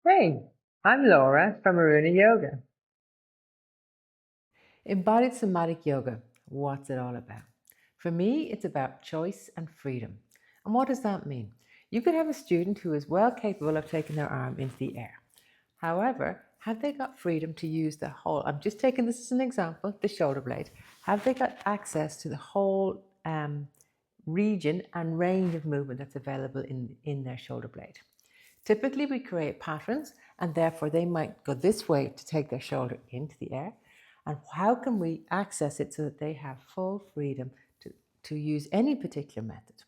Hey, I'm Laura from Aruna Yoga. Embodied Somatic Yoga, what's it all about? For me, it's about choice and freedom. And what does that mean? You could have a student who is well capable of taking their arm into the air. However, have they got freedom to use the whole, I'm just taking this as an example, the shoulder blade. Have they got access to the whole region and range of movement that's available in their shoulder blade? Typically, we create patterns, and therefore they might go this way to take their shoulder into the air. And how can we access it so that they have full freedom to use any particular method?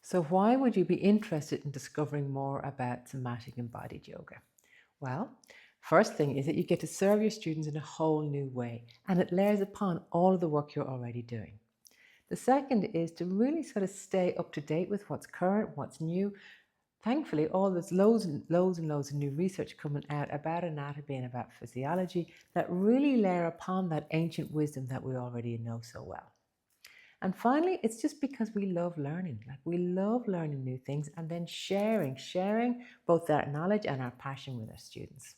So, why would you be interested in discovering more about somatic embodied yoga? Well, first thing is that you get to serve your students in a whole new way, and it layers upon all of the work you're already doing. The second is to really sort of stay up to date with what's current, what's new. Thankfully, there's loads of new research coming out about anatomy and about physiology that really layer upon that ancient wisdom that we already know so well. And finally, it's just because we love learning. Like we love learning new things and then sharing both that knowledge and our passion with our students.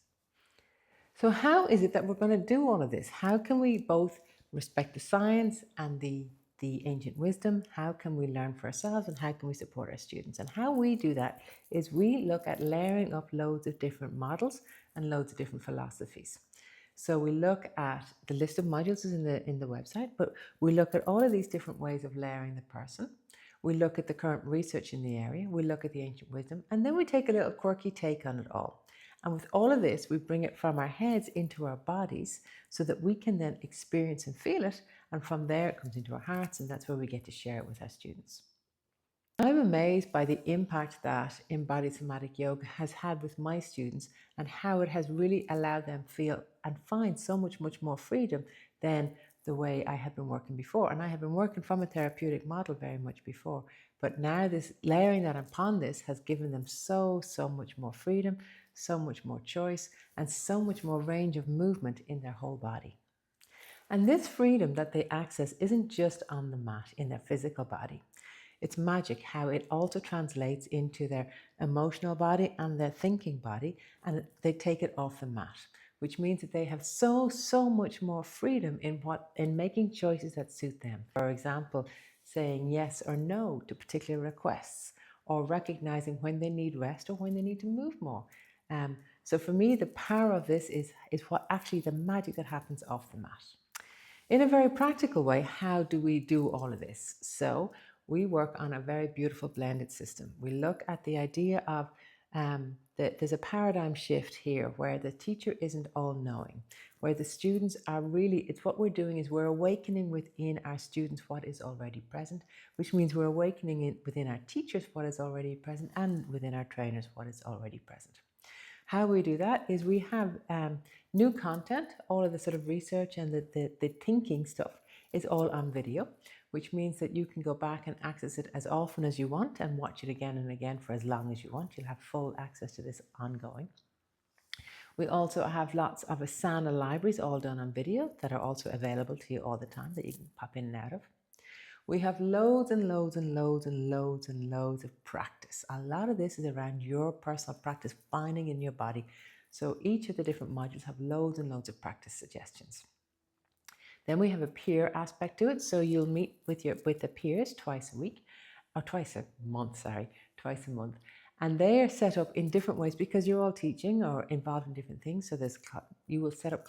So, how is it that we're going to do all of this? How can we both respect the science and the ancient wisdom? How can we learn for ourselves and how can we support our students? And how we do that is we look at layering up loads of different models and loads of different philosophies. So we look at the list of modules is in the website, but we look at all of these different ways of layering the person. We look at the current research in the area, we look at the ancient wisdom, and then we take a little quirky take on it all. And with all of this, we bring it from our heads into our bodies so that we can then experience and feel it. And from there, it comes into our hearts, and that's where we get to share it with our students. I'm amazed by the impact that embodied somatic yoga has had with my students and how it has really allowed them feel and find so much more freedom than the way I had been working before. And I had been working from a therapeutic model very much before. But now this layering that upon this has given them so much more freedom, so much more choice, and so much more range of movement in their whole body. And this freedom that they access isn't just on the mat in their physical body. It's magic how it also translates into their emotional body and their thinking body, and they take it off the mat, which means that they have so much more freedom in making choices that suit them. For example, saying yes or no to particular requests, or recognizing when they need rest or when they need to move more. So for me, the power of this is what actually the magic that happens off the mat. In a very practical way, how do we do all of this? So we work on a very beautiful blended system. We look at the idea of that there's a paradigm shift here where the teacher isn't all knowing, where the students are really, it's what we're doing is we're awakening within our students what is already present, which means we're awakening within our teachers what is already present and within our trainers what is already present. How we do that is we have new content, all of the sort of research and the thinking stuff is all on video, which means that you can go back and access it as often as you want and watch it again and again for as long as you want. You'll have full access to this ongoing. We also have lots of Asana libraries all done on video that are also available to you all the time that you can pop in and out of. We have loads and loads of practice. A lot of this is around your personal practice, finding in your body. So each of the different modules have loads and loads of practice suggestions. Then we have a peer aspect to it. So you'll meet with the peers twice a week, or twice a month, twice a month. And they are set up in different ways because you're all teaching or involved in different things. So you will set up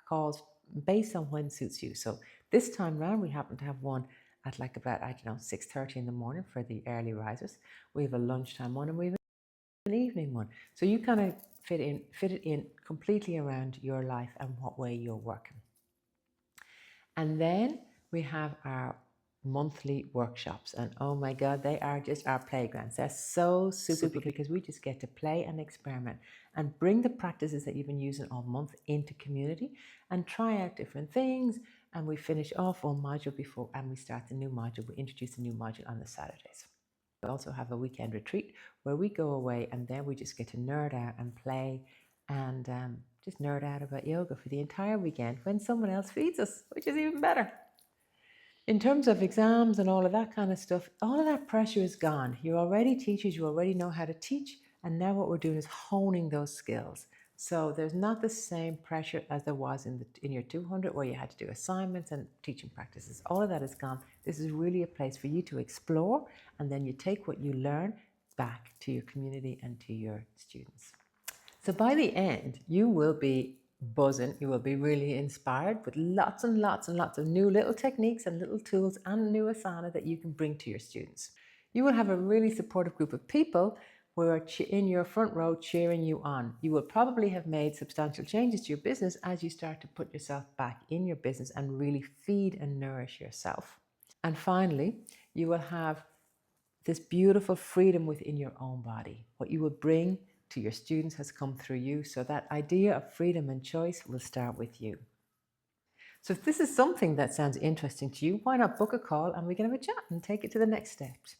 calls based on when suits you. So this time round, we happen to have one at like about, 6:30 in the morning for the early risers. We have a lunchtime one and we have an evening one. So you kind of fit it in completely around your life and what way you're working. And then we have our monthly workshops. And oh my God, they are just our playgrounds. They're so super because we just get to play and experiment and bring the practices that you've been using all month into community and try out different things. And we finish off one module before and we start the new module. We introduce the new module on the Saturdays. We also have a weekend retreat where we go away and then we just get to nerd out and play and just nerd out about yoga for the entire weekend when someone else feeds us, which is even better. In terms of exams and all of that kind of stuff, all of that pressure is gone. You're already teachers, you already know how to teach, And now what we're doing is honing those skills. So there's not the same pressure as there was in your 200 where you had to do assignments and teaching practices. All of that is gone. This is really a place for you to explore, and then you take what you learn back to your community and to your students. So by the end, you will be buzzing. You will be really inspired with lots and lots and lots of new little techniques and little tools and new asana that you can bring to your students. You will have a really supportive group of people who are in your front row cheering you on. You will probably have made substantial changes to your business as you start to put yourself back in your business and really feed and nourish yourself. And finally, you will have this beautiful freedom within your own body. What you will bring to your students has come through you. So that idea of freedom and choice will start with you. So if this is something that sounds interesting to you, why not book a call and we can have a chat and take it to the next steps.